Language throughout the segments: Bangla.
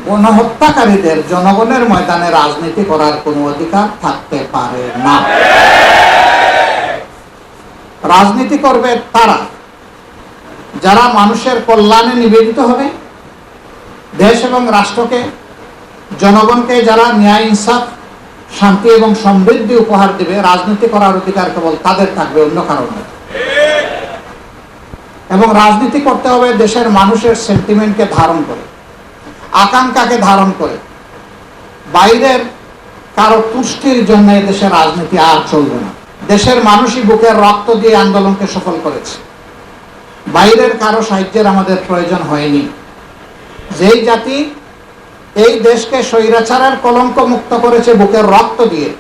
গণহত্যাকারীদের জনগণের ময়দানে রাজনীতি করার কোনো অধিকার থাকতে পারে না। রাজনীতি করবে তারা যারা মানুষের কল্যাণে নিবেদিত হবে, দেশ এবং রাষ্ট্রকে, জনগণকে যারা ন্যায়, ইনসাফ, শান্তি এবং সমৃদ্ধি উপহার দিবে। রাজনীতি করার অধিকার কেবল তাদের থাকবে, অন্য কারণ নয়। এবং রাজনীতি করতে হবে দেশের মানুষের সেন্টিমেন্টকে ধারণ করে, আকাঙ্ক্ষাকে ধারণ করে। বাইরের কারো তুষ্টির জন্য দেশের রাজনীতি আর চলবে না। দেশের মানুষই বুকের রক্ত দিয়ে আন্দোলনকে সফল করেছে। বাইরের কারো সাহায্যের আমাদের প্রয়োজন হয়নি। যেই জাতি এই দেশকে স্বৈরাচারের কলঙ্ক মুক্ত করেছে বুকের রক্ত দিয়ে,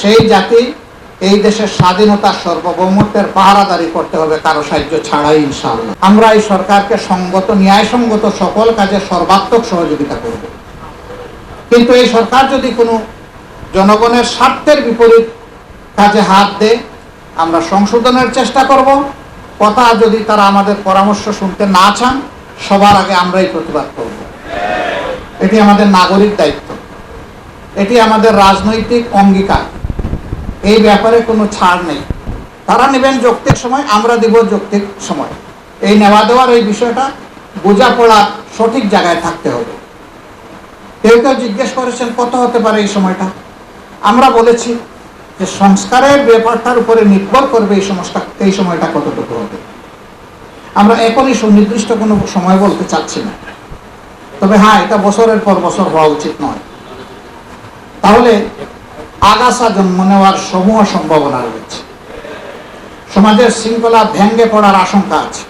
সেই জাতি এই দেশের স্বাধীনতা, সার্বভৌমত্বের পাহারাদারি করতে হবে কারো সাহায্য ছাড়াই, ইনশাআল্লাহ। আমরা এই সরকারকে সঙ্গত, ন্যায়সঙ্গত সকল কাজে সর্বাত্মক সহযোগিতা করব। কিন্তু এই সরকার যদি কোনো জনগণের স্বার্থের বিপরীত কাজে হাত দেয়, আমরা সংশোধনের চেষ্টা করব। কথা যদি তারা আমাদের পরামর্শ শুনতে না চান, সবার আগে আমরাই প্রতিবাদ করব। এটি আমাদের নাগরিক দায়িত্ব, এটি আমাদের রাজনৈতিক অঙ্গীকার। এই ব্যাপারে কোনো ছাড় নেই। তারা নেবেন যৌক্তিক সময়, আমরা দিব যৌক্তিক সময়। এই নেওয়া দেওয়ার এই বিষয়টা বোঝাপড়া সঠিক জায়গায় থাকতে হবে। কেউ কেউ জিজ্ঞেস করেছেন কত হতে পারে এই সময়টা। আমরা বলেছি যে সংস্কারের ব্যাপারটার উপরে নির্ভর করবে এই সময়টা কতটুকু হবে। আমরা এখনই সুনির্দিষ্ট কোনো সময় বলতে চাচ্ছি না। তবে হ্যাঁ, এটা বছরের পর বছর হওয়া উচিত নয়। তাহলে আগাছা জন্ম নেওয়ার সমূহ সম্ভাবনা রয়েছে। সমাজের শৃঙ্খলা ভেঙে পড়ার আশঙ্কা আছে।